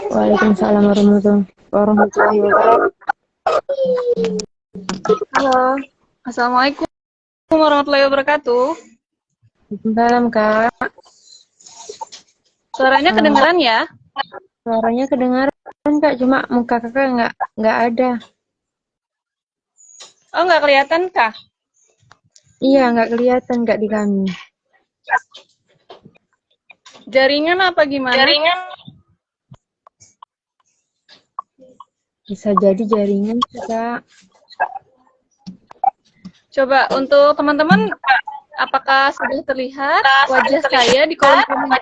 Waalaikumsalam warahmatullahi wabarakatuh. Halo. Assalamualaikum warahmatullahi wabarakatuh. Waalaikumsalam, Kak. Suaranya kedengeran ya? Suaranya kedengaran, Kak, cuma muka Kakak nggak ada. Oh, nggak kelihatan kah? Iya, nggak kelihatan, Kak, di kami. Jaringan apa gimana? Bisa jadi jaringan, Kak. Coba untuk teman-teman, apakah sudah terlihat wajah saya di kolom komentar?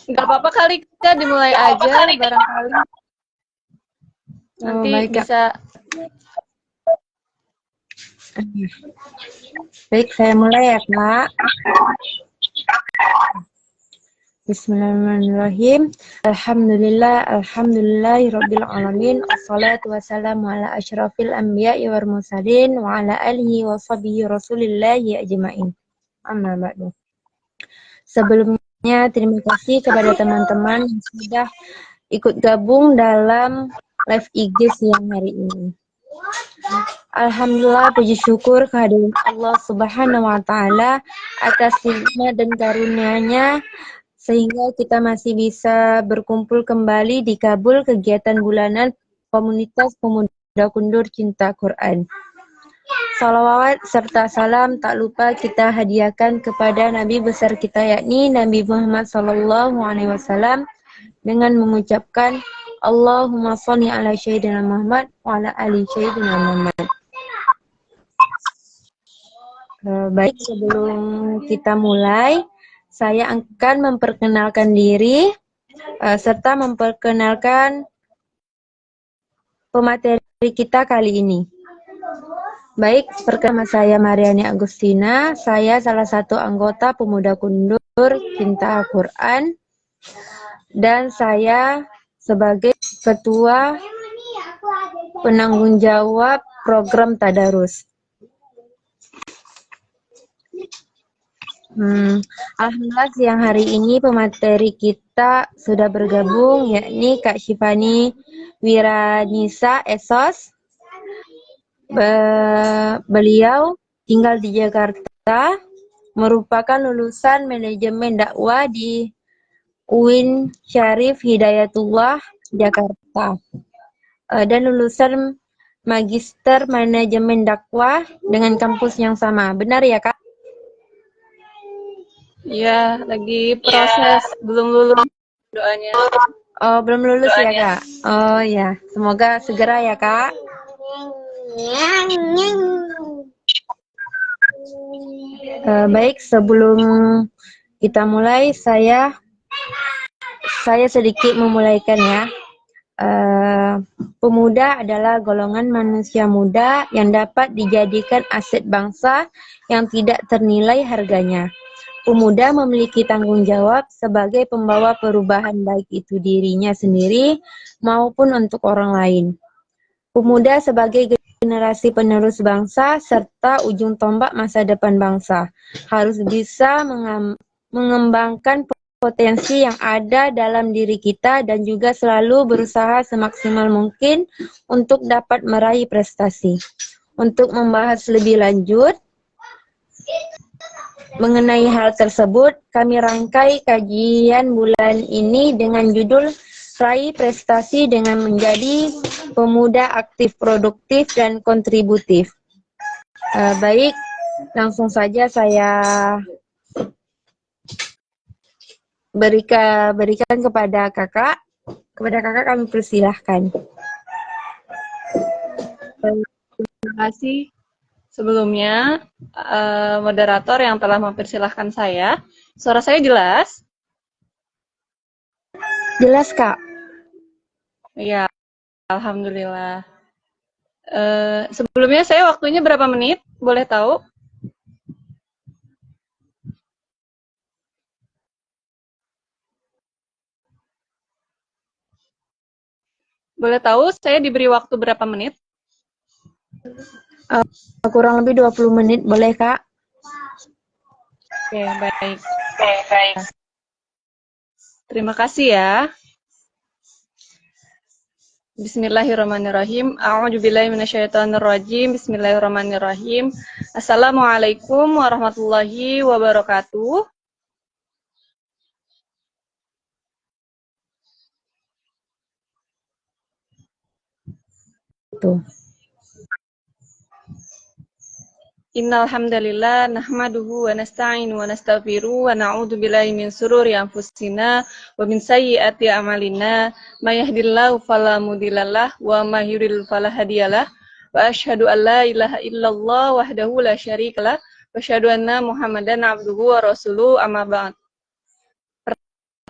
Nggak apa-apa kali kita dimulai aja barangkali. Nanti baik, Kak. bisa. Baik, saya mulai ya, Kak. Bismillahirrahmanirrahim. Alhamdulillahirabbil alamin. Wassalatu wassalamu ala asyrafil anbiya'i wal mursalin wa ala alihi wa sahbihi rasulillahi ajmain. Amma ba'du. Sebelumnya terima kasih kepada teman-teman yang sudah ikut gabung dalam live IG siang hari ini. Alhamdulillah, puji syukur kehadiran Allah Subhanahu wa taala atas nikmat dan karunia-Nya sehingga kita masih bisa berkumpul kembali di Kabul kegiatan bulanan komunitas pemuda kundur cinta Quran. Salawat serta salam tak lupa kita hadiahkan kepada Nabi besar kita yakni Nabi Muhammad SAW dengan mengucapkan Allahumma sholli ala sayyidina Muhammad wa ala ali sayyidina Muhammad. Baik, sebelum kita mulai, saya akan memperkenalkan diri serta memperkenalkan pemateri kita kali ini. Baik, perkenalkan saya Mariani Agustina, saya salah satu anggota Pemuda Kundur Cinta Al-Quran, dan saya sebagai Ketua Penanggung Jawab Program Tadarus. Alhamdulillah siang hari ini pemateri kita sudah bergabung yakni Kak Syifani Wiranisa Esos. Beliau tinggal di Jakarta, merupakan lulusan manajemen dakwah di UIN Syarif Hidayatullah Jakarta dan lulusan Magister Manajemen Dakwah dengan kampus yang sama. Benar ya, Kak? Ya, lagi proses, belum lulus doanya. Oh, belum lulus ya, Kak? Oh ya, semoga segera ya, Kak. Baik, sebelum kita mulai, saya sedikit memulaikan ya. Pemuda adalah golongan manusia muda yang dapat dijadikan aset bangsa yang tidak ternilai harganya. Pemuda memiliki tanggung jawab sebagai pembawa perubahan baik itu dirinya sendiri maupun untuk orang lain. Pemuda sebagai generasi penerus bangsa serta ujung tombak masa depan bangsa harus bisa mengembangkan potensi yang ada dalam diri kita dan juga selalu berusaha semaksimal mungkin untuk dapat meraih prestasi. Untuk membahas lebih lanjut mengenai hal tersebut, kami rangkai kajian bulan ini dengan judul Raih Prestasi dengan Menjadi Pemuda Aktif, Produktif, dan Kontributif. Baik, langsung saja saya berikan kepada kakak. Kepada kakak kami persilahkan. Terima kasih sebelumnya moderator yang telah mempersilahkan saya. Suara saya jelas? Jelas, Kak. Iya, alhamdulillah. Sebelumnya saya waktunya berapa menit? Boleh tahu? Boleh tahu saya diberi waktu berapa menit? Kurang lebih 20 menit, boleh Kak? Oke, baik. Terima kasih ya. Bismillahirrahmanirrahim. A'udzubillahi minasyaitonirrajim. Bismillahirrahmanirrahim. Assalamualaikum warahmatullahi wabarakatuh. Tuh. Innal hamdalillah nahmaduhu wa nasta'inu wa nastaghfiruh wa na'udzu billahi min shururi anfusina wa min sayyiati a'malina may yahdihillahu fala mudhillalah wa may yudhlil fala hadiyalah wa asyhadu an la ilaha illallah wahdahu la syarikalah wa asyhadu anna Muhammadan abduhu wa rasuluh amma ba'd.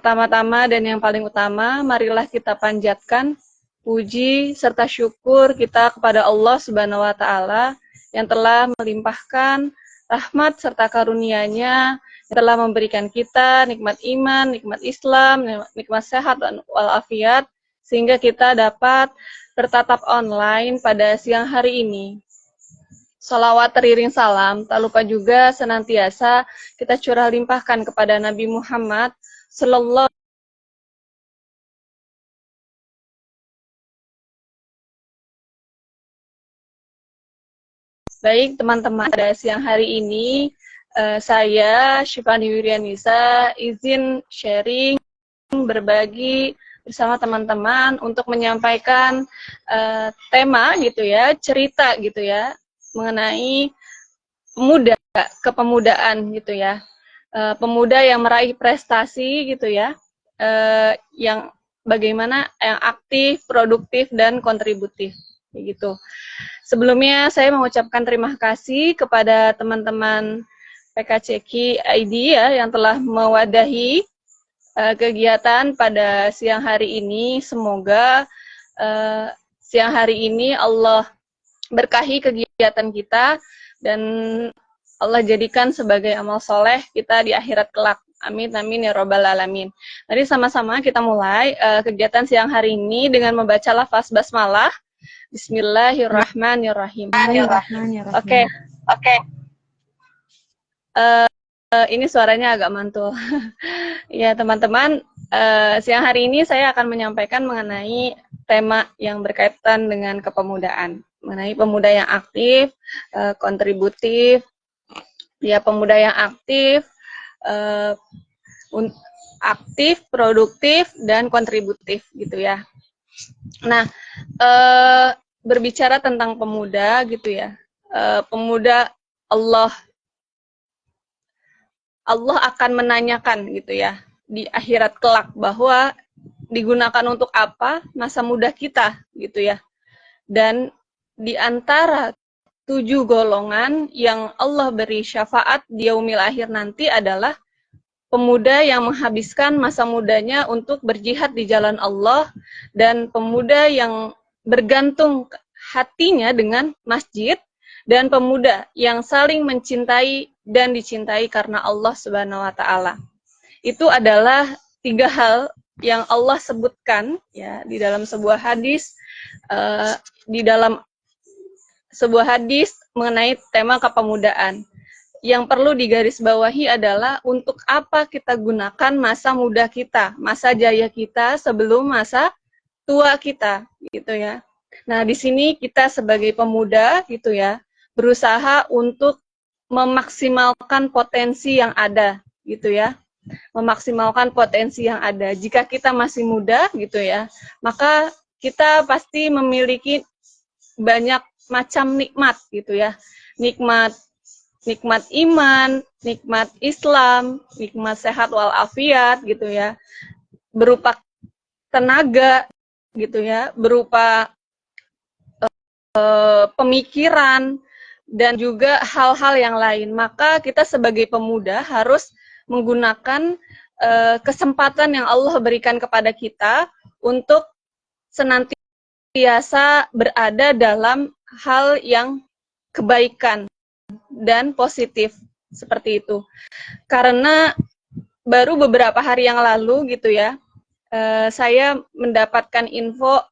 Pertama-tama dan yang paling utama, marilah kita panjatkan puji serta syukur kita kepada Allah Subhanahu wa taala yang telah melimpahkan rahmat serta karunia-Nya, yang telah memberikan kita nikmat iman, nikmat Islam, nikmat sehat dan walafiat, sehingga kita dapat bertatap online pada siang hari ini. Salawat teriring salam, tak lupa juga senantiasa kita curah limpahkan kepada Nabi Muhammad Sallallahu. Baik teman-teman, pada siang hari ini saya Syifani Wiryanisa izin sharing, berbagi bersama teman-teman untuk menyampaikan tema gitu ya, cerita gitu ya, mengenai pemuda, kepemudaan gitu ya, pemuda yang meraih prestasi gitu ya, yang bagaimana yang aktif, produktif dan kontributif gitu. Sebelumnya saya mengucapkan terima kasih kepada teman-teman PKCQ ID ya yang telah mewadahi kegiatan pada siang hari ini. Semoga siang hari ini Allah berkahi kegiatan kita dan Allah jadikan sebagai amal soleh kita di akhirat kelak. Amin, amin, ya robbal alamin. Mari sama-sama kita mulai kegiatan siang hari ini dengan membaca lafaz basmalah. Bismillahirrahmanirrahim. Oke. Ini suaranya agak mantul. Ya, teman-teman, siang hari ini saya akan menyampaikan mengenai tema yang berkaitan dengan kepemudaan, mengenai pemuda yang aktif, kontributif, ya pemuda yang aktif, produktif dan kontributif gitu ya. Nah, berbicara tentang pemuda gitu ya, pemuda Allah akan menanyakan gitu ya di akhirat kelak bahwa digunakan untuk apa masa muda kita gitu ya. Dan di antara 7 golongan yang Allah beri syafaat di yaumil akhir nanti adalah pemuda yang menghabiskan masa mudanya untuk berjihad di jalan Allah dan pemuda yang bergantung hatinya dengan masjid dan pemuda yang saling mencintai dan dicintai karena Allah Subhanahu wa taala. Itu adalah 3 hal yang Allah sebutkan ya di dalam sebuah hadis mengenai tema kepemudaan. Yang perlu digarisbawahi adalah untuk apa kita gunakan masa muda kita, masa jaya kita sebelum masa tua kita, gitu ya. Nah, di sini kita sebagai pemuda, gitu ya, berusaha untuk memaksimalkan potensi yang ada, gitu ya. Memaksimalkan potensi yang ada. Jika kita masih muda, gitu ya, maka kita pasti memiliki banyak macam nikmat, gitu ya. Nikmat iman, nikmat Islam, nikmat sehat walafiat gitu ya, berupa tenaga gitu ya, berupa pemikiran dan juga hal-hal yang lain. Maka kita sebagai pemuda harus menggunakan kesempatan yang Allah berikan kepada kita untuk senantiasa berada dalam hal yang kebaikan dan positif seperti itu. Karena baru beberapa hari yang lalu gitu ya, saya mendapatkan info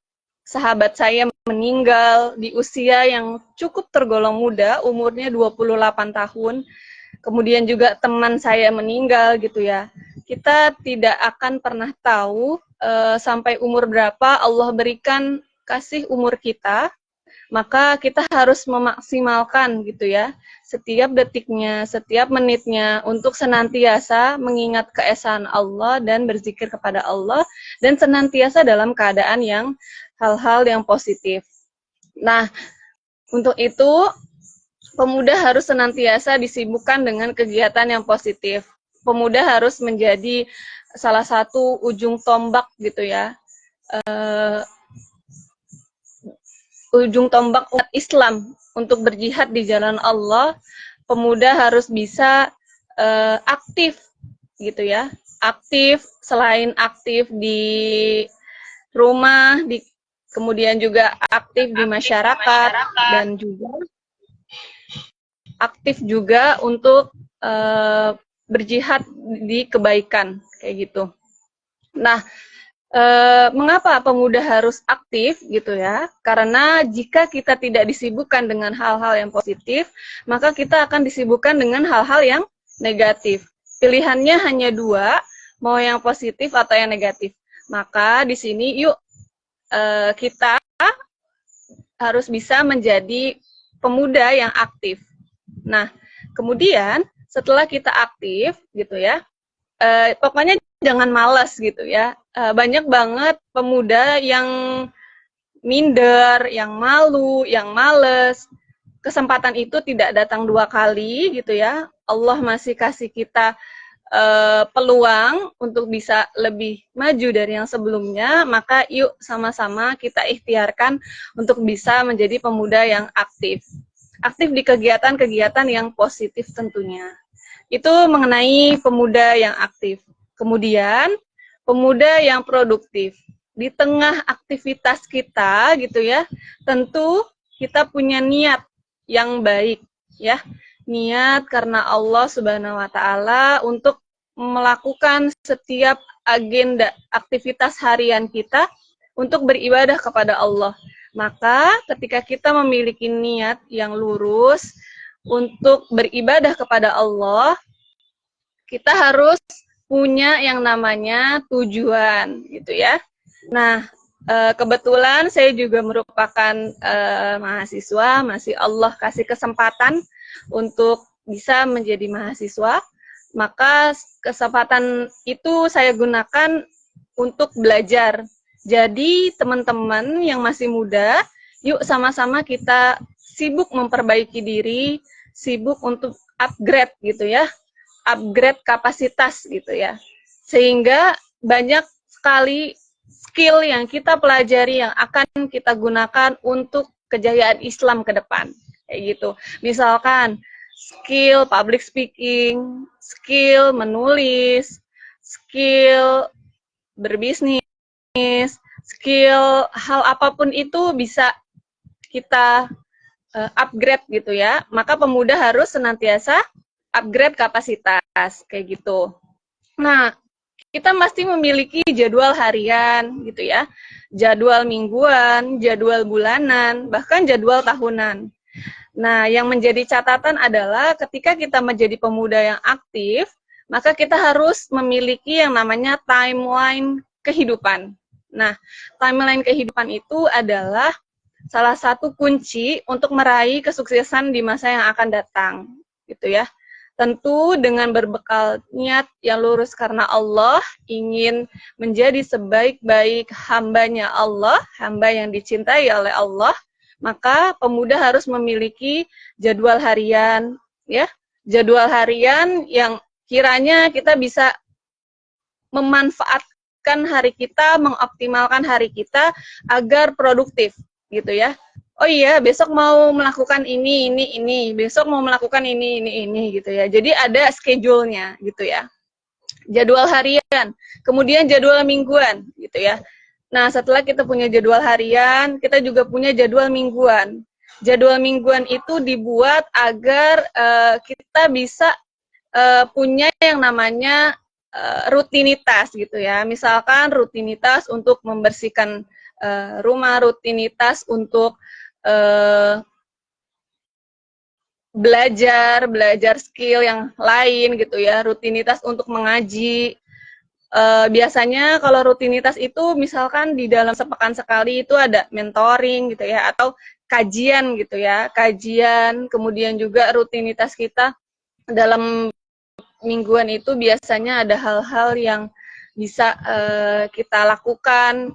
sahabat saya meninggal di usia yang cukup tergolong muda, umurnya 28 tahun. Kemudian juga teman saya meninggal gitu ya. Kita tidak akan pernah tahu sampai umur berapa Allah berikan kasih umur kita, maka kita harus memaksimalkan gitu ya setiap detiknya, setiap menitnya untuk senantiasa mengingat keesaan Allah dan berzikir kepada Allah dan senantiasa dalam keadaan yang hal-hal yang positif. Nah, untuk itu pemuda harus senantiasa disibukkan dengan kegiatan yang positif. Pemuda harus menjadi salah satu ujung tombak gitu ya. Ujung tombak umat Islam untuk berjihad di jalan Allah. Pemuda harus bisa aktif gitu ya. Aktif, selain aktif di rumah, kemudian juga aktif di masyarakat dan juga aktif juga untuk berjihad di kebaikan kayak gitu. Nah, mengapa pemuda harus aktif gitu ya? Karena jika kita tidak disibukkan dengan hal-hal yang positif, maka kita akan disibukkan dengan hal-hal yang negatif. Pilihannya hanya dua, mau yang positif atau yang negatif. Maka di sini yuk kita harus bisa menjadi pemuda yang aktif. Nah, kemudian setelah kita aktif gitu ya, pokoknya jangan malas gitu ya. Banyak banget pemuda yang minder, yang malu, yang males. Kesempatan itu tidak datang dua kali gitu ya. Allah masih kasih kita peluang untuk bisa lebih maju dari yang sebelumnya, maka yuk sama-sama kita ikhtiarkan untuk bisa menjadi pemuda yang aktif. Aktif di kegiatan-kegiatan yang positif tentunya. Itu mengenai pemuda yang aktif. Kemudian, pemuda yang produktif. Di tengah aktivitas kita gitu ya, tentu kita punya niat yang baik ya. Niat karena Allah Subhanahu wa taala untuk melakukan setiap agenda aktivitas harian kita untuk beribadah kepada Allah. Maka ketika kita memiliki niat yang lurus untuk beribadah kepada Allah, kita harus punya yang namanya tujuan gitu ya. Nah, kebetulan saya juga merupakan mahasiswa, masih Allah kasih kesempatan untuk bisa menjadi mahasiswa, maka kesempatan itu saya gunakan untuk belajar. Jadi teman-teman yang masih muda, yuk sama-sama kita sibuk memperbaiki diri, sibuk untuk upgrade gitu ya, upgrade kapasitas gitu ya, sehingga banyak sekali skill yang kita pelajari yang akan kita gunakan untuk kejayaan Islam ke depan, kayak gitu. Misalkan skill public speaking, skill menulis, skill berbisnis, skill hal apapun itu bisa kita upgrade gitu ya. Maka pemuda harus senantiasa upgrade kapasitas kayak gitu. Nah, kita mesti memiliki jadwal harian gitu ya, jadwal mingguan, jadwal bulanan, bahkan jadwal tahunan. Nah, yang menjadi catatan adalah ketika kita menjadi pemuda yang aktif, maka kita harus memiliki yang namanya timeline kehidupan. Nah, timeline kehidupan itu adalah salah satu kunci untuk meraih kesuksesan di masa yang akan datang, gitu ya. Tentu dengan berbekal niat yang lurus karena Allah, ingin menjadi sebaik-baik hambanya Allah, hamba yang dicintai oleh Allah, maka pemuda harus memiliki jadwal harian, ya, jadwal harian yang kiranya kita bisa memanfaatkan hari kita, mengoptimalkan hari kita agar produktif, gitu ya. Oh iya, besok mau melakukan ini, besok mau melakukan ini, gitu ya. Jadi ada schedule-nya, gitu ya. Jadwal harian, kemudian jadwal mingguan, gitu ya. Nah, setelah kita punya jadwal harian, kita juga punya jadwal mingguan. Jadwal mingguan itu dibuat agar kita bisa punya yang namanya rutinitas gitu ya. Misalkan rutinitas untuk membersihkan rumah, rutinitas untuk belajar skill yang lain gitu ya, rutinitas untuk mengaji. Biasanya kalau rutinitas itu misalkan di dalam sepekan sekali itu ada mentoring gitu ya, atau kajian gitu ya, kajian, kemudian juga rutinitas kita dalam mingguan itu biasanya ada hal-hal yang bisa kita lakukan,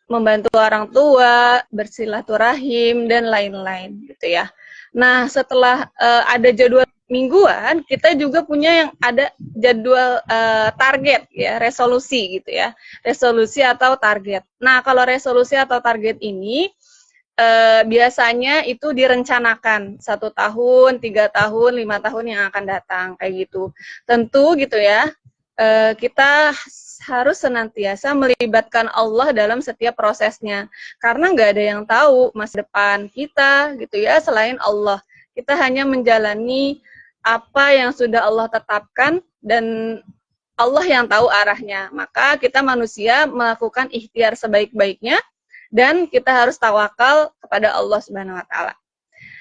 membantu orang tua, bersilaturahim, dan lain-lain gitu ya. Nah, setelah ada jadwal mingguan, kita juga punya yang ada jadwal target ya, resolusi gitu ya. Resolusi atau target. Nah, kalau resolusi atau target ini biasanya itu direncanakan 1 tahun, 3 tahun, 5 tahun yang akan datang kayak gitu. Tentu gitu ya, kita harus senantiasa melibatkan Allah dalam setiap prosesnya, karena nggak ada yang tahu masa depan kita gitu ya selain Allah. Kita hanya menjalani apa yang sudah Allah tetapkan dan Allah yang tahu arahnya. Maka kita manusia melakukan ikhtiar sebaik-baiknya dan kita harus tawakal kepada Allah Subhanahu wa taala.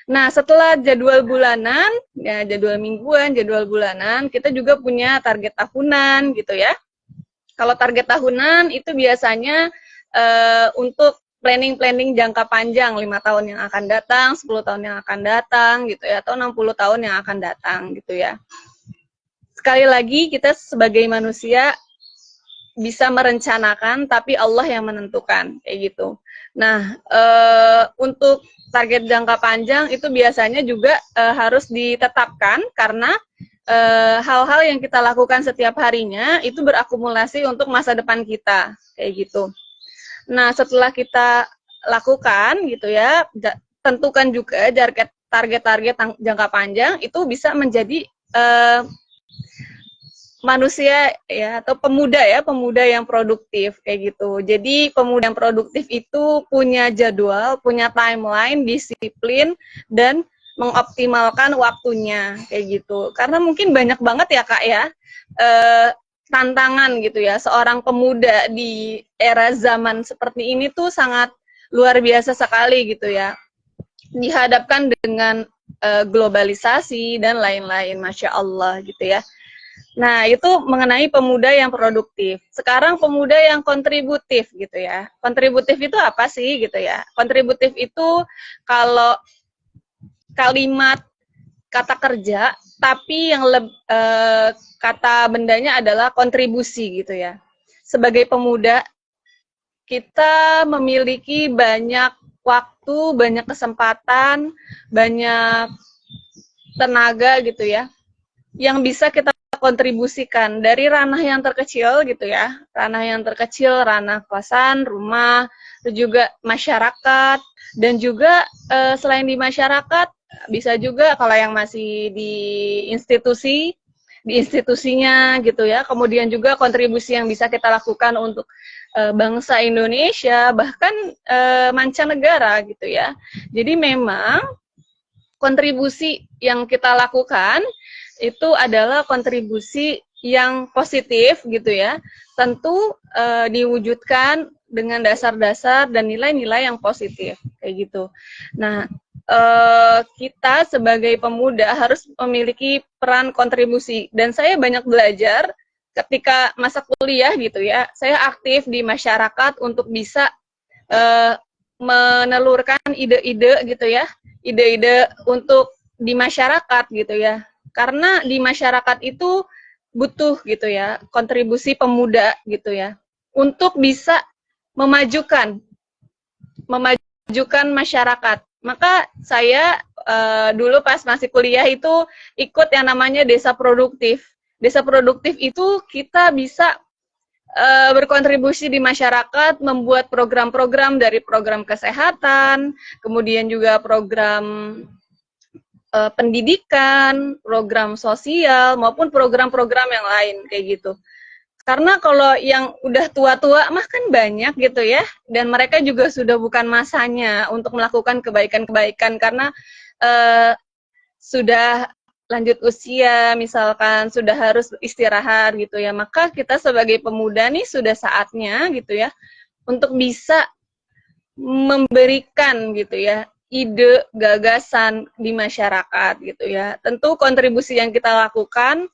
Nah, setelah jadwal bulanan, ya jadwal mingguan, jadwal bulanan, kita juga punya target tahunan gitu ya. Kalau target tahunan itu biasanya untuk planning jangka panjang, 5 tahun yang akan datang, 10 tahun yang akan datang gitu ya, atau 60 tahun yang akan datang gitu ya. Sekali lagi kita sebagai manusia bisa merencanakan, tapi Allah yang menentukan kayak gitu. Nah, untuk target jangka panjang itu biasanya juga harus ditetapkan karena hal-hal yang kita lakukan setiap harinya itu berakumulasi untuk masa depan kita kayak gitu. Nah, setelah kita lakukan gitu ya, tentukan juga target-target jangka panjang itu bisa menjadi manusia ya, atau pemuda yang produktif kayak gitu. Jadi pemuda yang produktif itu punya jadwal, punya timeline, disiplin, dan mengoptimalkan waktunya kayak gitu. Karena mungkin banyak banget ya Kak ya tantangan gitu ya. Seorang pemuda di era zaman seperti ini tuh sangat luar biasa sekali gitu ya. Dihadapkan dengan globalisasi dan lain-lain, Masya Allah gitu ya. Nah, itu mengenai pemuda yang produktif. Sekarang pemuda yang kontributif gitu ya. Kontributif itu apa sih gitu ya? Kontributif itu kalau kalimat kata kerja, tapi yang kata bendanya adalah kontribusi gitu ya. Sebagai pemuda, kita memiliki banyak waktu, banyak kesempatan, banyak tenaga gitu ya, yang bisa kita kontribusikan dari ranah yang terkecil gitu ya, ranah kosan, rumah, juga masyarakat, dan juga selain di masyarakat bisa juga kalau yang masih di institusinya gitu ya, kemudian juga kontribusi yang bisa kita lakukan untuk bangsa Indonesia, bahkan mancanegara gitu ya. Jadi memang kontribusi yang kita lakukan itu adalah kontribusi yang positif gitu ya, tentu diwujudkan dengan dasar-dasar dan nilai-nilai yang positif kayak gitu. Nah, kita sebagai pemuda harus memiliki peran kontribusi, dan saya banyak belajar ketika masa kuliah gitu ya. Saya aktif di masyarakat untuk bisa menelurkan ide-ide gitu ya, ide-ide untuk di masyarakat gitu ya. Karena di masyarakat itu butuh gitu ya, kontribusi pemuda gitu ya, untuk bisa memajukan masyarakat. Maka saya dulu pas masih kuliah itu ikut yang namanya desa produktif. Desa produktif itu kita bisa berkontribusi di masyarakat, membuat program-program dari program kesehatan, kemudian juga program pendidikan, program sosial, maupun program-program yang lain kayak gitu. Karena kalau yang udah tua-tua mah kan banyak gitu ya, dan mereka juga sudah bukan masanya untuk melakukan kebaikan-kebaikan karena sudah lanjut usia, misalkan sudah harus istirahat gitu ya, maka kita sebagai pemuda nih sudah saatnya gitu ya untuk bisa memberikan gitu ya ide, gagasan di masyarakat gitu ya. Tentu kontribusi yang kita lakukan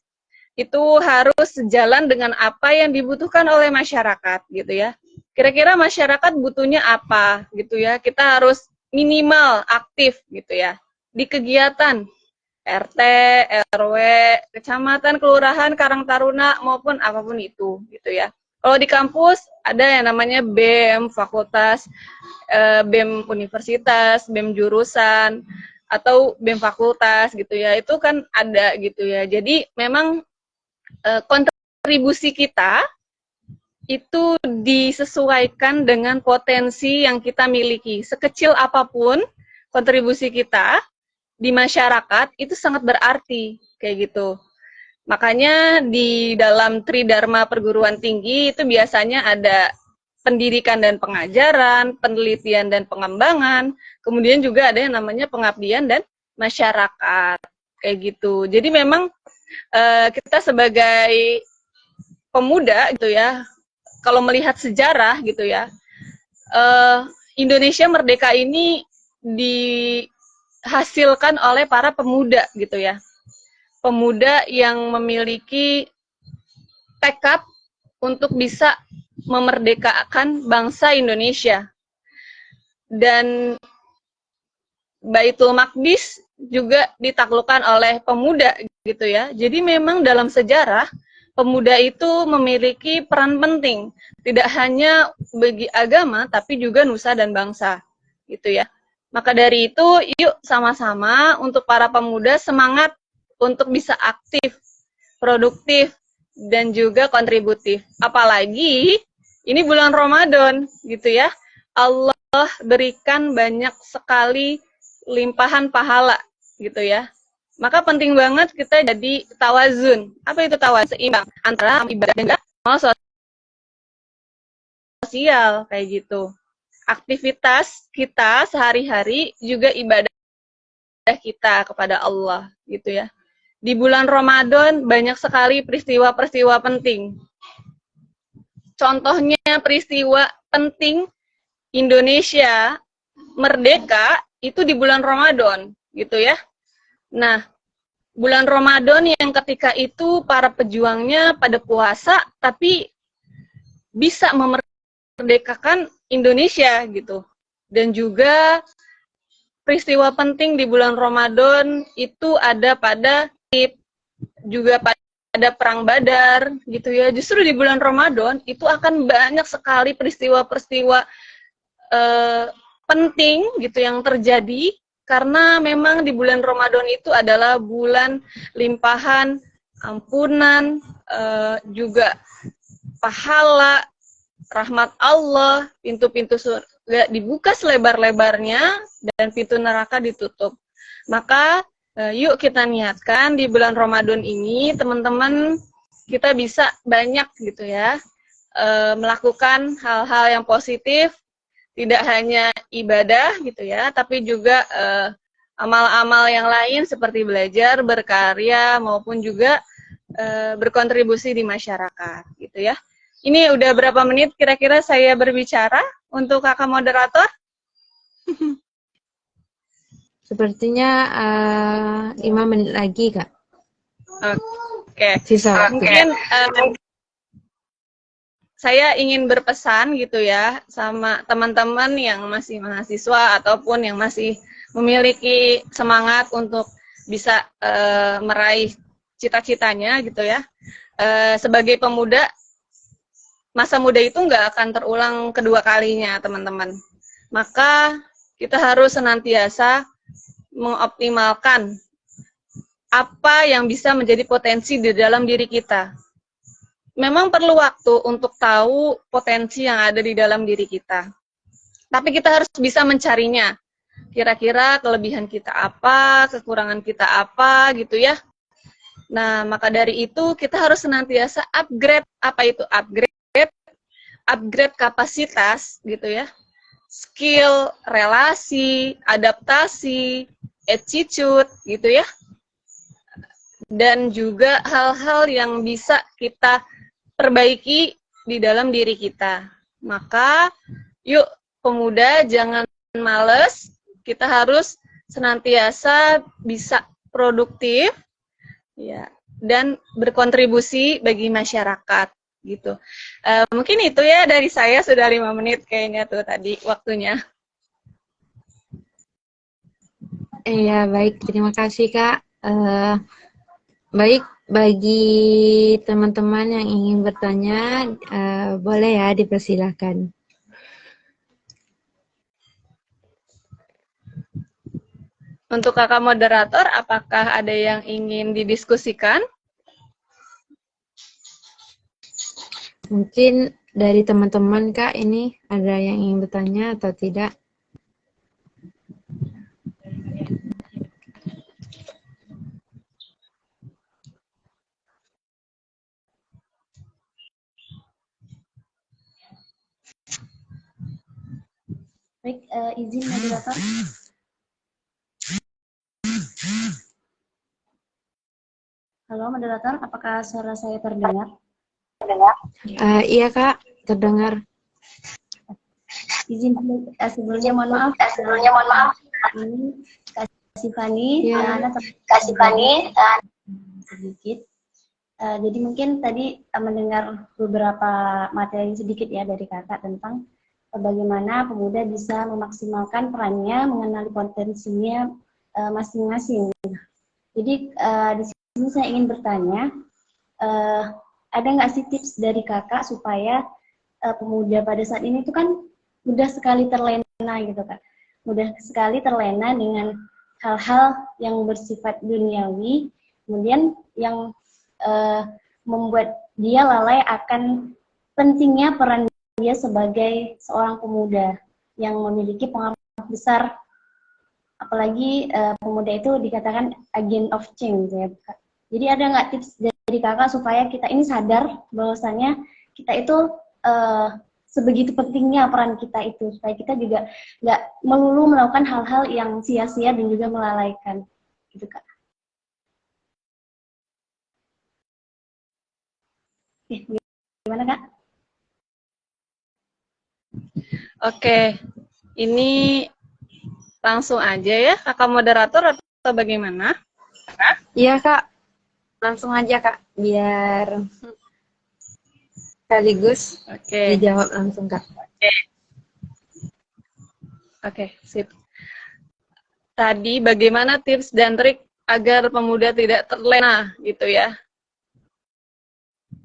itu harus sejalan dengan apa yang dibutuhkan oleh masyarakat gitu ya. Kira-kira masyarakat butuhnya apa gitu ya. Kita harus minimal aktif gitu ya di kegiatan RT, RW, kecamatan, kelurahan, Karang Taruna maupun apapun itu gitu ya. Kalau di kampus ada yang namanya BEM fakultas, BEM universitas, BEM jurusan atau BEM fakultas gitu ya. Itu kan ada gitu ya. Jadi memang kontribusi kita itu disesuaikan dengan potensi yang kita miliki. Sekecil apapun kontribusi kita di masyarakat itu sangat berarti, kayak gitu. Makanya di dalam Tridharma perguruan tinggi itu biasanya ada pendidikan dan pengajaran, penelitian dan pengembangan, kemudian juga ada yang namanya pengabdian dan masyarakat, kayak gitu. Jadi memang kita sebagai pemuda gitu ya, kalau melihat sejarah gitu ya, Indonesia merdeka ini dihasilkan oleh para pemuda gitu ya, pemuda yang memiliki tekad untuk bisa memerdekakan bangsa Indonesia. Dan Baitul Maqdis juga ditaklukkan oleh pemuda gitu ya. Jadi memang dalam sejarah pemuda itu memiliki peran penting, tidak hanya bagi agama tapi juga nusa dan bangsa gitu ya. Maka dari itu yuk sama-sama untuk para pemuda semangat untuk bisa aktif, produktif dan juga kontributif. Apalagi ini bulan Ramadan gitu ya. Allah berikan banyak sekali limpahan pahala gitu ya. Maka penting banget kita jadi tawazun. Apa itu tawazun? Seimbang antara ibadah dan amal sosial kayak gitu. Aktivitas kita sehari-hari juga ibadah kita kepada Allah gitu ya. Di bulan Ramadan banyak sekali peristiwa-peristiwa penting. Contohnya peristiwa penting Indonesia merdeka itu di bulan Ramadan gitu ya. Nah, bulan Ramadan yang ketika itu para pejuangnya pada puasa tapi bisa memerdekakan Indonesia gitu. Dan juga peristiwa penting di bulan Ramadan itu ada pada juga pada perang Badar gitu ya. Justru di bulan Ramadan itu akan banyak sekali peristiwa-peristiwa penting gitu yang terjadi karena memang di bulan Ramadan itu adalah bulan limpahan, ampunan, juga pahala, rahmat Allah, pintu-pintu surga dibuka selebar-lebarnya dan pintu neraka ditutup. Maka yuk kita niatkan di bulan Ramadan ini teman-teman kita bisa banyak gitu ya melakukan hal-hal yang positif, tidak hanya ibadah gitu ya, tapi juga amal-amal yang lain seperti belajar, berkarya maupun juga berkontribusi di masyarakat gitu ya. Ini udah berapa menit kira-kira saya berbicara untuk kakak moderator? Sepertinya 5 menit lagi, Kak. Oke. Sisa waktu. Mungkin saya ingin berpesan gitu ya sama teman-teman yang masih mahasiswa ataupun yang masih memiliki semangat untuk bisa meraih cita-citanya gitu ya. Sebagai pemuda, masa muda itu nggak akan terulang kedua kalinya, teman-teman. Maka kita harus senantiasa mengoptimalkan apa yang bisa menjadi potensi di dalam diri kita. Memang perlu waktu untuk tahu potensi yang ada di dalam diri kita. Tapi kita harus bisa mencarinya. Kira-kira kelebihan kita apa, kekurangan kita apa, gitu ya. Nah, maka dari itu kita harus senantiasa upgrade. Apa itu upgrade? Upgrade kapasitas, gitu ya. Skill, relasi, adaptasi, attitude, gitu ya. dan juga hal-hal yang bisa kita perbaiki di dalam diri kita. Maka, yuk pemuda jangan males, kita harus senantiasa bisa produktif, ya, dan berkontribusi bagi masyarakat, gitu. Mungkin itu ya dari saya, sudah 5 menit kayaknya tuh tadi waktunya. Iya, baik. Terima kasih, Kak. Baik, bagi teman-teman yang ingin bertanya, boleh ya dipersilahkan. Untuk kakak moderator, apakah ada yang ingin didiskusikan? Mungkin dari teman-teman, Kak, ini ada yang ingin bertanya atau tidak? Baik, izin moderator. Halo moderator, apakah suara saya terdengar? Iya, Kak, terdengar. Izin sebelumnya mohon maaf. Ini Kasih Fani, Kasih Fani. Sedikit. Jadi mungkin tadi mendengar beberapa materi sedikit ya dari kakak tentang bagaimana pemuda bisa memaksimalkan perannya, mengenali potensinya masing-masing. Jadi di sini saya ingin bertanya, ada nggak sih tips dari kakak supaya pemuda pada saat ini itu kan mudah sekali terlena gitu Kak, mudah sekali terlena dengan hal-hal yang bersifat duniawi, kemudian yang membuat dia lalai akan pentingnya peran dia sebagai seorang pemuda yang memiliki pengaruh besar, apalagi pemuda itu dikatakan agent of change ya Kak. Jadi ada nggak tips dari kakak supaya kita ini sadar bahwasannya kita itu sebegitu pentingnya peran kita itu, supaya kita juga nggak melulu melakukan hal-hal yang sia-sia dan juga melalaikan gitu Kak. Gimana Kak? Oke, ini langsung aja ya, kakak moderator atau bagaimana? Iya, Kak. Langsung aja, Kak. Biar sekaligus dijawab langsung, Kak. Oke, sip. Tadi bagaimana tips dan trik agar pemuda tidak terlena gitu ya.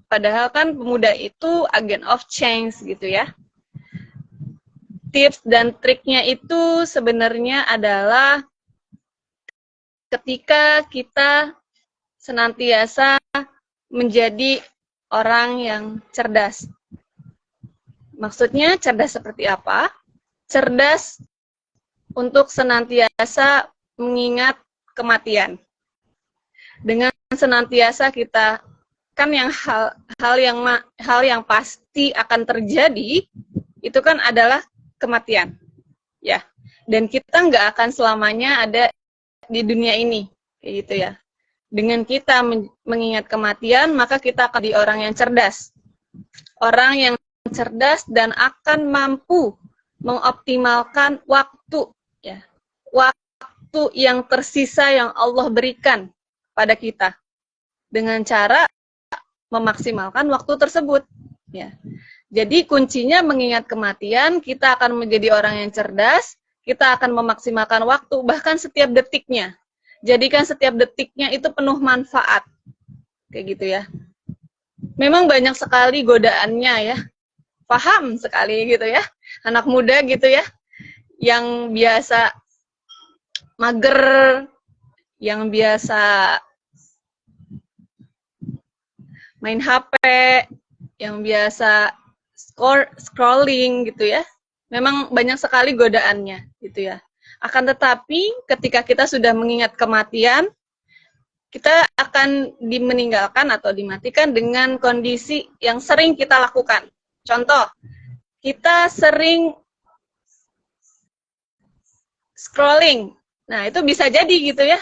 Padahal kan pemuda itu agent of change gitu ya. Tips dan triknya itu sebenarnya adalah ketika kita senantiasa menjadi orang yang cerdas. Maksudnya cerdas seperti apa? Cerdas untuk senantiasa mengingat kematian. Dengan senantiasa kita kan yang hal yang pasti akan terjadi itu kan adalah kematian, ya. Dan kita nggak akan selamanya ada di dunia ini, kayak gitu ya. Dengan kita mengingat kematian, maka kita akan di orang yang cerdas. Orang yang cerdas dan akan mampu mengoptimalkan waktu, ya. Waktu yang tersisa yang Allah berikan pada kita dengan cara memaksimalkan waktu tersebut, ya. Jadi kuncinya mengingat kematian, kita akan menjadi orang yang cerdas, kita akan memaksimalkan waktu, bahkan setiap detiknya. Jadikan setiap detiknya itu penuh manfaat. Kayak gitu ya. Memang banyak sekali godaannya ya. Paham sekali gitu ya. Anak muda gitu ya. Yang biasa mager, yang biasa main HP, yang biasa scrolling gitu ya. Memang banyak sekali godaannya gitu ya. Akan tetapi ketika kita sudah mengingat kematian, kita akan meninggalkan atau dimatikan dengan kondisi yang sering kita lakukan. Contoh, kita sering scrolling. Nah, itu bisa jadi gitu ya.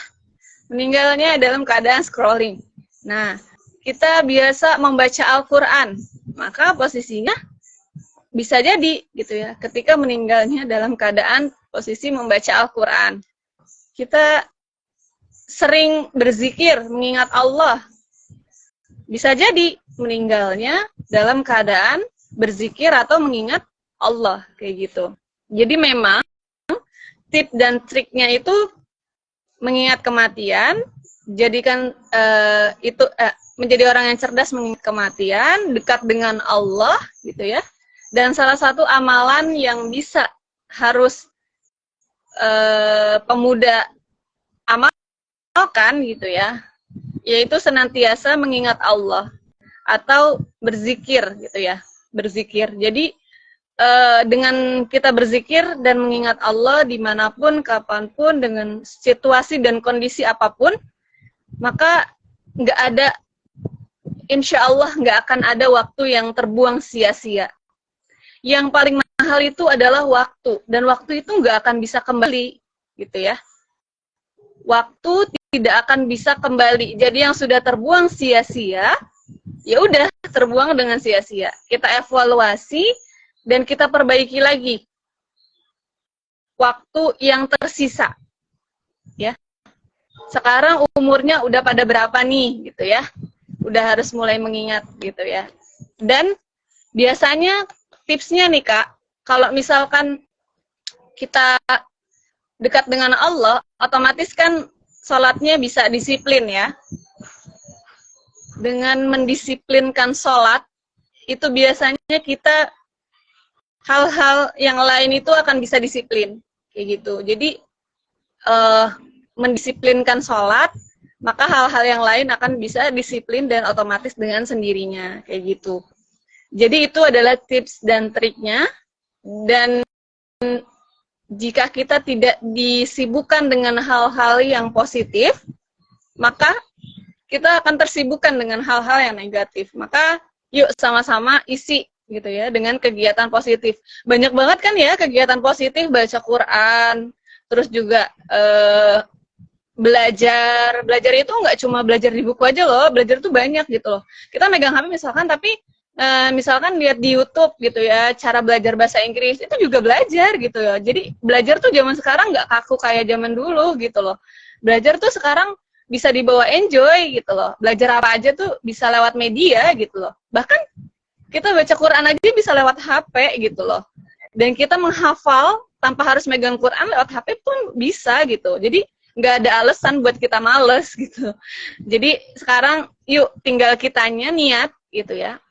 meninggalnya dalam keadaan scrolling. Nah, kita biasa membaca Al-Quran, maka posisinya bisa jadi gitu ya, ketika meninggalnya dalam keadaan posisi membaca Al-Quran. Kita sering berzikir, mengingat Allah, bisa jadi meninggalnya dalam keadaan berzikir atau mengingat Allah, kayak gitu. Jadi memang tip dan triknya itu mengingat kematian, jadikan menjadi orang yang cerdas mengingat kematian, dekat dengan Allah, gitu ya. Dan salah satu amalan yang bisa harus pemuda amalkan, gitu ya, yaitu senantiasa mengingat Allah atau berzikir, gitu ya, berzikir. Jadi dengan kita berzikir dan mengingat Allah dimanapun, kapanpun, dengan situasi dan kondisi apapun, maka nggak ada, insya Allah nggak akan ada waktu yang terbuang sia-sia. Yang paling mahal itu adalah waktu, dan waktu itu nggak akan bisa kembali, gitu ya. Waktu tidak akan bisa kembali. Jadi yang sudah terbuang sia-sia, ya udah terbuang dengan sia-sia. Kita evaluasi dan kita perbaiki lagi waktu yang tersisa, ya. Sekarang umurnya udah pada berapa nih, gitu ya. Udah harus mulai mengingat, gitu ya. Dan biasanya tipsnya nih Kak, kalau misalkan kita dekat dengan Allah, otomatis kan sholatnya bisa disiplin ya. Dengan mendisiplinkan sholat, itu biasanya kita hal-hal yang lain itu akan bisa disiplin, kayak gitu. Jadi mendisiplinkan sholat, maka hal-hal yang lain akan bisa disiplin dan otomatis dengan sendirinya, kayak gitu. Jadi itu adalah tips dan triknya. Dan jika kita tidak disibukkan dengan hal-hal yang positif, maka kita akan tersibukkan dengan hal-hal yang negatif. Maka yuk sama-sama isi, gitu ya, dengan kegiatan positif. Banyak banget kan ya kegiatan positif, baca Quran, terus juga belajar itu nggak cuma belajar di buku aja loh, belajar tuh banyak gitu loh. Kita megang HP misalkan, tapi misalkan lihat di YouTube gitu ya, cara belajar bahasa Inggris, itu juga belajar gitu ya. Jadi belajar tuh zaman sekarang nggak kaku kayak zaman dulu gitu loh. Belajar tuh sekarang bisa dibawa enjoy gitu loh. Belajar apa aja tuh bisa lewat media gitu loh. Bahkan kita baca Quran aja bisa lewat HP gitu loh. Dan kita menghafal tanpa harus megang Quran lewat HP pun bisa gitu. Jadi nggak ada alasan buat kita males gitu. Jadi sekarang yuk tinggal kitanya niat gitu ya.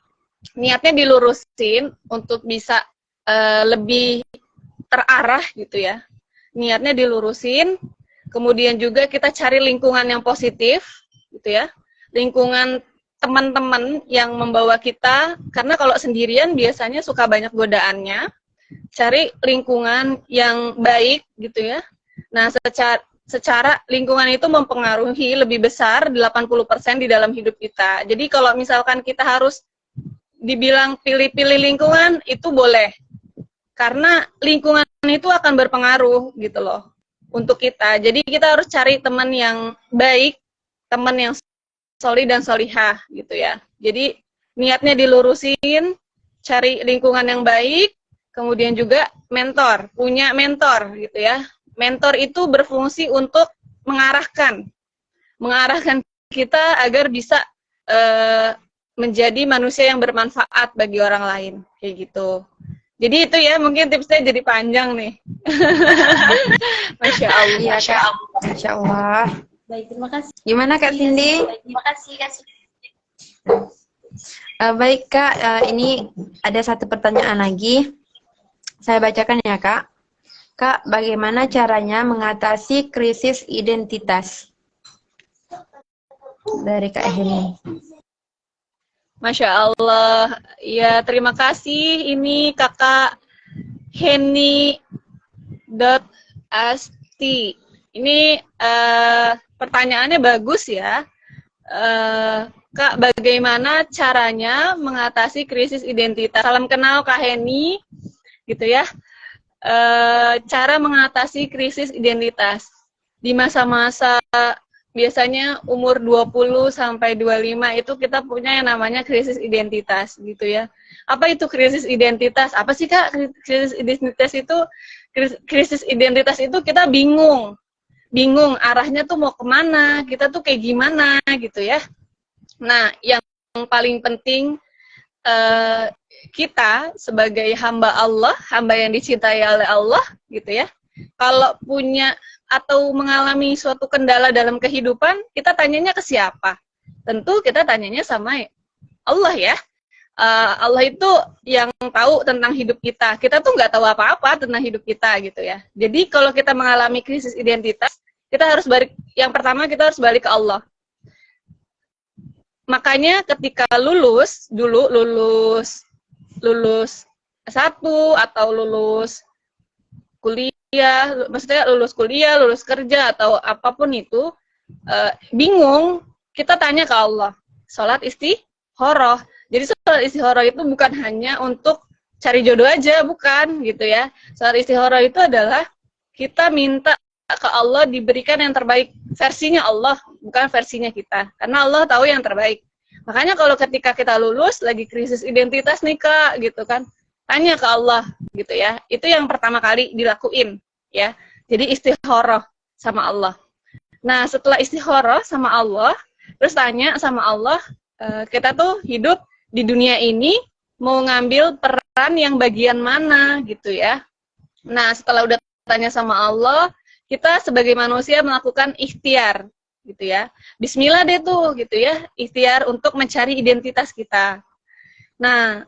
Niatnya dilurusin untuk bisa lebih terarah gitu ya. Niatnya dilurusin, kemudian juga kita cari lingkungan yang positif gitu ya. Lingkungan teman-teman yang membawa kita, karena kalau sendirian biasanya suka banyak godaannya. Cari lingkungan yang baik gitu ya. Nah, secara lingkungan itu mempengaruhi lebih besar 80% di dalam hidup kita. Jadi kalau misalkan kita harus dibilang pilih-pilih lingkungan, itu boleh. Karena lingkungan itu akan berpengaruh gitu loh untuk kita. Jadi kita harus cari teman yang baik, teman yang solid dan solihah gitu ya. Jadi niatnya dilurusin, cari lingkungan yang baik, kemudian juga mentor, punya mentor gitu ya. Mentor itu berfungsi untuk mengarahkan kita agar bisa menjadi manusia yang bermanfaat bagi orang lain, kayak gitu. Jadi itu ya, mungkin tipsnya jadi panjang nih. Masya Allah. Iya, Kak. Masya Allah. Baik, terima kasih. Gimana Kak Cindy? Terima kasih Kak Cindy. Baik Kak, ini ada satu pertanyaan lagi. Saya bacakan ya Kak. Kak, bagaimana caranya mengatasi krisis identitas? Dari Kak Heni. Masya Allah, ya terima kasih. Ini kakak Heni.asti. Ini pertanyaannya bagus ya. Kak, bagaimana caranya mengatasi krisis identitas? Salam kenal Kak Heni, gitu ya. Cara mengatasi krisis identitas di masa-masa biasanya umur 20 sampai 25 itu kita punya yang namanya krisis identitas gitu ya. Apa itu krisis identitas? Apa sih Kak krisis identitas itu? Krisis identitas itu kita bingung arahnya tuh mau kemana, kita tuh kayak gimana gitu ya. Nah, yang paling penting kita sebagai hamba Allah, hamba yang dicintai oleh Allah gitu ya, kalau punya atau mengalami suatu kendala dalam kehidupan, kita tanyanya ke siapa? Tentu kita tanyanya sama Allah ya. Allah itu yang tahu tentang hidup kita. Kita tuh nggak tahu apa-apa tentang hidup kita gitu ya. Jadi kalau kita mengalami krisis identitas, kita harus balik. Yang pertama kita harus balik ke Allah. Makanya ketika lulus S1 atau lulus kuliah, maksudnya lulus kuliah, lulus kerja atau apapun itu, bingung, kita tanya ke Allah. Salat istikharah. Jadi salat istikharah itu bukan hanya untuk cari jodoh aja, bukan gitu ya. Salat istikharah itu adalah kita minta ke Allah diberikan yang terbaik, versinya Allah, bukan versinya kita. Karena Allah tahu yang terbaik. Makanya kalau ketika kita lulus, lagi krisis identitas nih Kak, gitu kan, tanya ke Allah, gitu ya. Itu yang pertama kali dilakuin, ya. Jadi istikharah sama Allah. Nah, setelah istikharah sama Allah, terus tanya sama Allah, kita tuh hidup di dunia ini mau ngambil peran yang bagian mana, gitu ya. Nah, setelah udah tanya sama Allah, kita sebagai manusia melakukan ikhtiar, gitu ya. Bismillah deh tuh, gitu ya, ikhtiar untuk mencari identitas kita. Nah,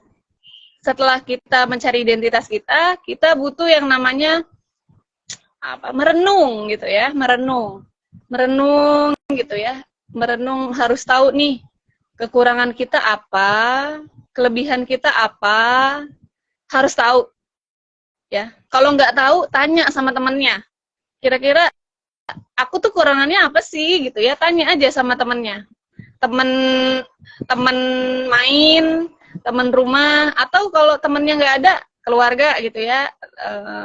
setelah kita mencari identitas kita, kita butuh yang namanya merenung, gitu ya, merenung gitu ya, merenung, harus tahu nih kekurangan kita apa, kelebihan kita apa, harus tahu, ya. Kalau nggak tahu, tanya sama temennya. Kira-kira aku tuh kurangannya apa sih gitu ya, tanya aja sama temennya, temen main, temen rumah, atau kalau temennya nggak ada, keluarga gitu ya,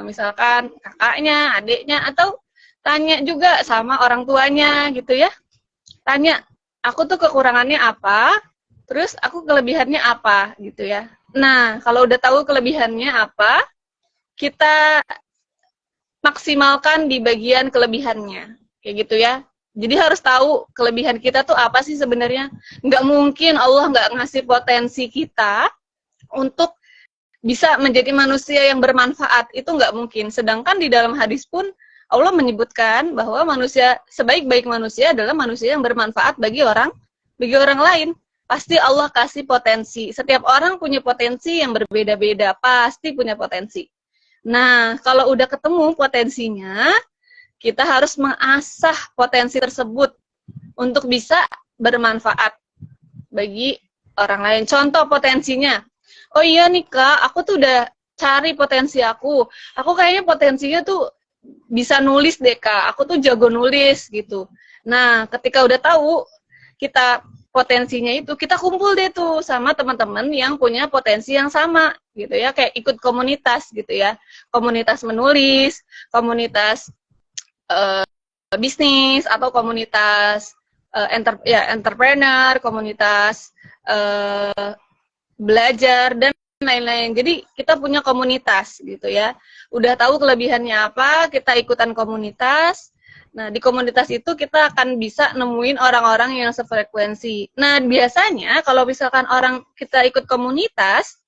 misalkan kakaknya, adiknya, atau tanya juga sama orang tuanya gitu ya, tanya, aku tuh kekurangannya apa, terus aku kelebihannya apa gitu ya. Nah, kalau udah tahu kelebihannya apa, kita maksimalkan di bagian kelebihannya, kayak gitu ya. Jadi harus tahu kelebihan kita tuh apa sih sebenarnya. Nggak mungkin Allah nggak ngasih potensi kita untuk bisa menjadi manusia yang bermanfaat, itu nggak mungkin. Sedangkan di dalam hadis pun Allah menyebutkan bahwa manusia, sebaik-baik manusia adalah manusia yang bermanfaat bagi orang lain. Pasti Allah kasih potensi. Setiap orang punya potensi yang berbeda-beda, pasti punya potensi. Nah, kalau udah ketemu potensinya, kita harus mengasah potensi tersebut untuk bisa bermanfaat bagi orang lain. Contoh potensinya, oh iya nih Kak, aku tuh udah cari potensi aku. Aku kayaknya potensinya tuh bisa nulis deh Kak, aku tuh jago nulis gitu. Nah, ketika udah tahu kita potensinya itu, kita kumpul deh tuh sama teman-teman yang punya potensi yang sama gitu ya, kayak ikut komunitas gitu ya, komunitas menulis, komunitas bisnis, atau komunitas entrepreneur, komunitas belajar dan lain-lain. Jadi kita punya komunitas gitu ya, udah tahu kelebihannya apa, kita ikutan komunitas. Nah, di komunitas itu kita akan bisa nemuin orang-orang yang sefrekuensi. Nah, biasanya kalau misalkan kita ikut komunitas,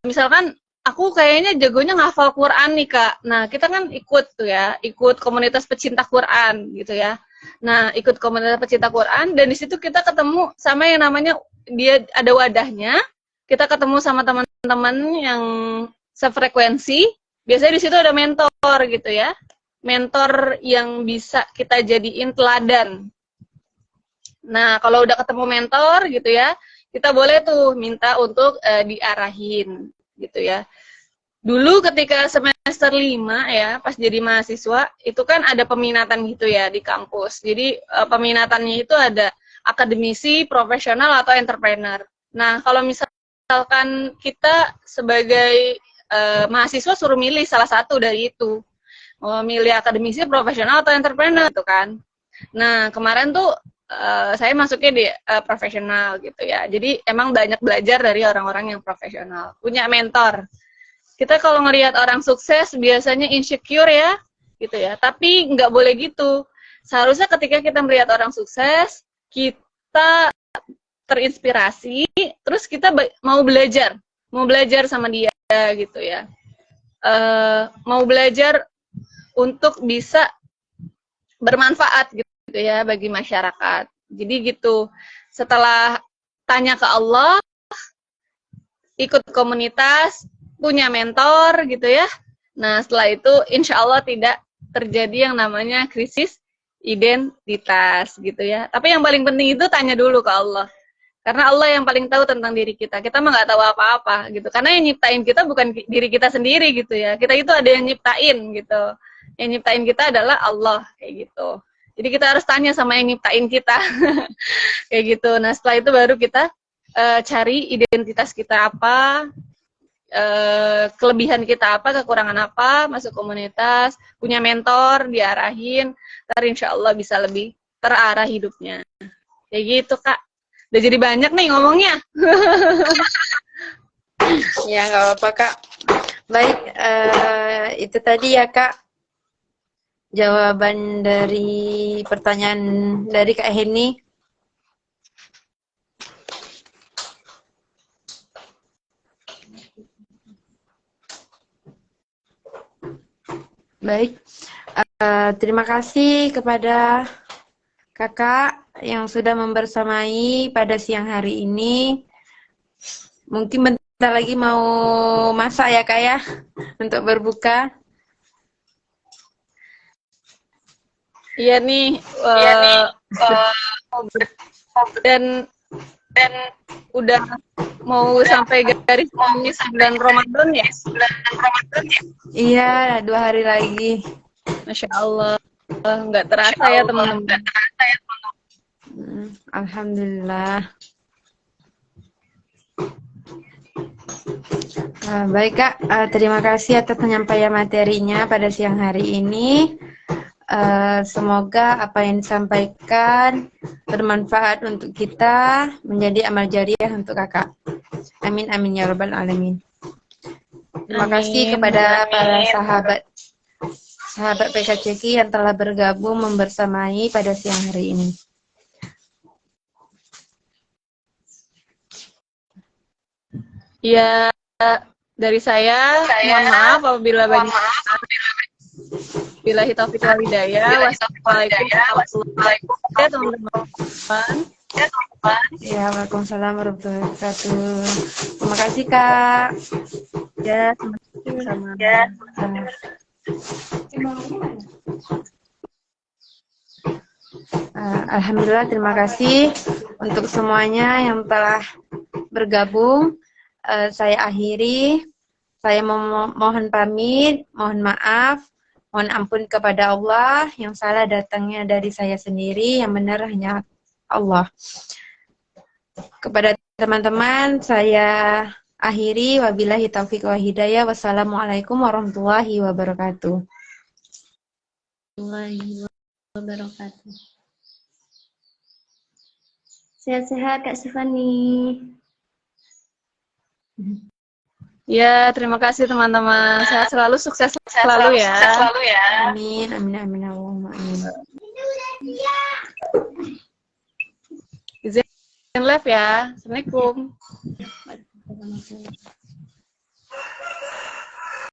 misalkan aku kayaknya jagonya ngafal Quran nih Kak. Nah, kita kan ikut tuh ya, ikut komunitas pecinta Quran gitu ya. Nah, ikut komunitas pecinta Quran, dan di situ kita ketemu sama yang namanya, dia ada wadahnya, kita ketemu sama teman-teman yang sefrekuensi. Biasanya di situ ada mentor gitu ya. Mentor yang bisa kita jadiin teladan. Nah, kalau udah ketemu mentor gitu ya, kita boleh tuh minta untuk diarahin gitu ya. Dulu ketika semester 5 ya, pas jadi mahasiswa, itu kan ada peminatan gitu ya di kampus. Jadi peminatannya itu ada akademisi, profesional, atau entrepreneur. Nah, kalau misalkan kita sebagai mahasiswa suruh milih salah satu dari itu, mau milih akademisi, profesional, atau entrepreneur gitu kan. Nah, kemarin tuh saya masuknya di profesional gitu ya. Jadi emang banyak belajar dari orang-orang yang profesional. Punya mentor. Kita kalau ngelihat orang sukses biasanya insecure ya, gitu ya. Tapi nggak boleh gitu. Seharusnya ketika kita melihat orang sukses, kita terinspirasi, terus kita mau belajar sama dia gitu ya. Mau belajar untuk bisa bermanfaat gitu ya bagi masyarakat. Jadi gitu. Setelah tanya ke Allah, ikut komunitas, punya mentor gitu ya. Nah, setelah itu insya Allah tidak terjadi yang namanya krisis identitas gitu ya. Tapi yang paling penting itu tanya dulu ke Allah. Karena Allah yang paling tahu tentang diri kita. Kita mah nggak tahu apa-apa gitu. Karena yang nyiptain kita bukan diri kita sendiri gitu ya. Kita itu ada yang nyiptain gitu. Yang nyiptain kita adalah Allah kayak gitu. Jadi kita harus tanya sama yang nyiptain kita. Kayak gitu. Nah, setelah itu baru kita cari identitas kita apa, kelebihan kita apa, kekurangan apa, masuk komunitas, punya mentor, diarahin, ntar insya Allah bisa lebih terarah hidupnya. Kayak gitu, Kak. Udah jadi banyak nih ngomongnya. Ya, nggak apa-apa, Kak. Baik, itu tadi ya, Kak, jawaban dari pertanyaan dari Kak Heni. Baik, terima kasih kepada Kakak yang sudah membersamai pada siang hari ini. Mungkin bentar lagi mau masak ya, Kak ya, untuk berbuka. Iya nih, dan udah mau sampai garis finish bulan Ramadan ya? Iya, 2 hari lagi. Masya Allah, nggak terasa ya teman-teman. Alhamdulillah. Baik Kak, terima kasih atas penyampaian materinya pada siang hari ini. Semoga apa yang disampaikan bermanfaat untuk kita, menjadi amal jariah untuk Kakak. Amin amin ya rabbal alamin. Terima kasih kepada para sahabat PKCK yang telah bergabung membersamai pada siang hari ini. Ya, dari saya mohon maaf apabila banyak billahi taufiq wal hidayah. Wassalamualaikum warahmatullahi wabarakatuh. Ya, waalaikumsalam warahmatullahi wabarakatuh. Terima kasih Kak. Ya, sama-sama. Alhamdulillah, terima kasih untuk semuanya yang telah bergabung. Saya akhiri. Saya mohon pamit, mohon maaf, mohon ampun kepada Allah. Yang salah datangnya dari saya sendiri, yang benar hanya Allah. Kepada teman-teman, saya akhiri. Wabillahi taufiq wa hidayah. Wassalamualaikum warahmatullahi wabarakatuh. Wabarakatuh. Sehat-sehat Kak Sifani. Ya, terima kasih teman-teman. Sehat selalu, sukses selalu ya. Amin, amin, amin, Allahumma amin. Izin live ya. Assalamualaikum.